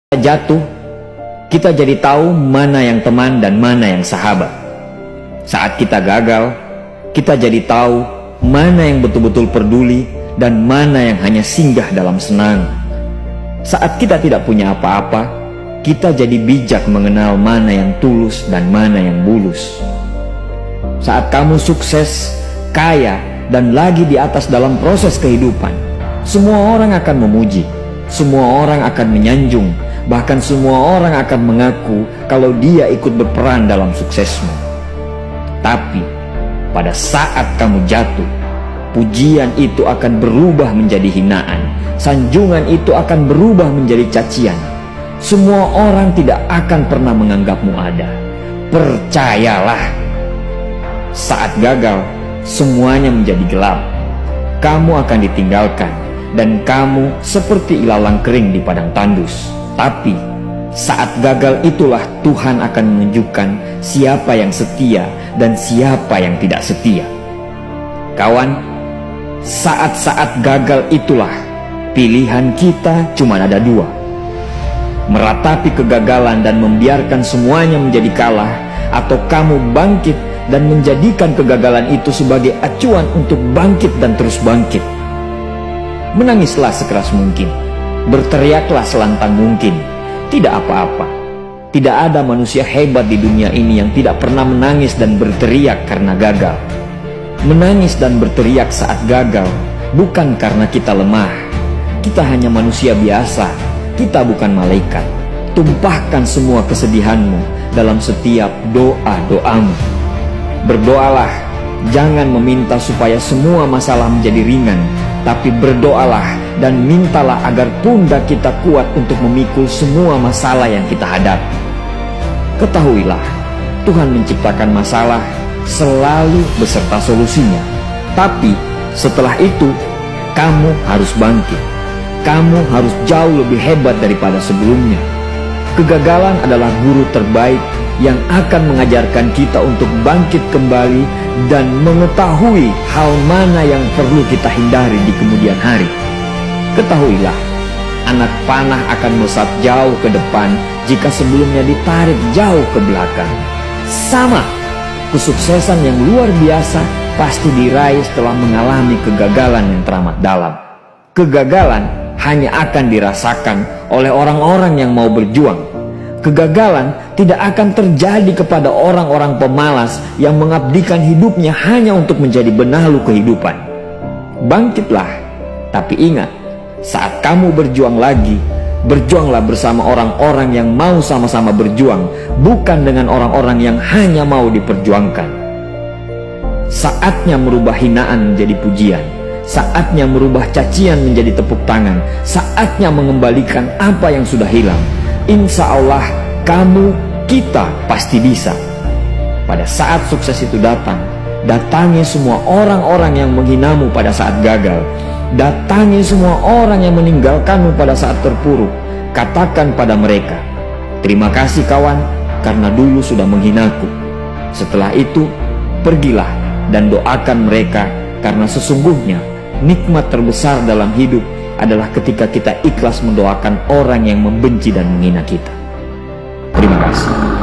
Kita jatuh, kita jadi tahu mana yang teman dan mana yang sahabat. Saat kita gagal, kita jadi tahu mana yang betul-betul peduli dan mana yang hanya singgah dalam senang. Saat kita tidak punya apa-apa, kita jadi bijak mengenal mana yang tulus dan mana yang bulus. Saat kamu sukses, kaya, dan lagi di atas dalam proses kehidupan, semua orang akan memuji, semua orang akan menyanjung, bahkan semua orang akan mengaku kalau dia ikut berperan dalam suksesmu. Tapi pada saat kamu jatuh, pujian itu akan berubah menjadi hinaan, sanjungan itu akan berubah menjadi cacian. Semua orang tidak akan pernah menganggapmu ada. Percayalah, saat gagal, semuanya menjadi gelap. Kamu akan ditinggalkan, dan kamu seperti ilalang kering di padang tandus. Tapi saat gagal itulah Tuhan akan menunjukkan siapa yang setia dan siapa yang tidak setia. Kawan, saat-saat gagal itulah pilihan kita cuma ada dua: meratapi kegagalan dan membiarkan semuanya menjadi kalah, atau kamu bangkit dan menjadikan kegagalan itu sebagai acuan untuk bangkit dan terus bangkit. Menangislah sekeras mungkin, berteriaklah selantang mungkin. Tidak apa-apa. Tidak ada manusia hebat di dunia ini yang tidak pernah menangis dan berteriak karena gagal. Menangis dan berteriak saat gagal bukan karena kita lemah. Kita hanya manusia biasa. Kita bukan malaikat. Tumpahkan semua kesedihanmu dalam setiap doa-doamu. Berdoalah, jangan meminta supaya semua masalah menjadi ringan, tapi berdoalah dan mintalah agar pundak kita kuat untuk memikul semua masalah yang kita hadapi. Ketahuilah, Tuhan menciptakan masalah selalu beserta solusinya. Tapi setelah itu, kamu harus bangkit. Kamu harus jauh lebih hebat daripada sebelumnya. Kegagalan adalah guru terbaik yang akan mengajarkan kita untuk bangkit kembali dan mengetahui hal mana yang perlu kita hindari di kemudian hari. Ketahuilah, anak panah akan melesat jauh ke depan jika sebelumnya ditarik jauh ke belakang. Sama, kesuksesan yang luar biasa pasti diraih setelah mengalami kegagalan yang teramat dalam. Kegagalan hanya akan dirasakan oleh orang-orang yang mau berjuang. Kegagalan tidak akan terjadi kepada orang-orang pemalas yang mengabdikan hidupnya hanya untuk menjadi benalu kehidupan. Bangkitlah, tapi ingat, saat kamu berjuang lagi, berjuanglah bersama orang-orang yang mau sama-sama berjuang, bukan dengan orang-orang yang hanya mau diperjuangkan. Saatnya merubah hinaan menjadi pujian. Saatnya merubah cacian menjadi tepuk tangan. Saatnya mengembalikan apa yang sudah hilang. Insya Allah, kamu, kita pasti bisa. Pada saat sukses itu datang, datangi semua orang-orang yang menghinamu pada saat gagal. Datangi semua orang yang meninggalkanmu pada saat terpuruk. Katakan pada mereka, terima kasih kawan, karena dulu sudah menghinaku. Setelah itu, pergilah dan doakan mereka, karena sesungguhnya nikmat terbesar dalam hidup adalah ketika kita ikhlas mendoakan orang yang membenci dan menghina kita. Terima kasih.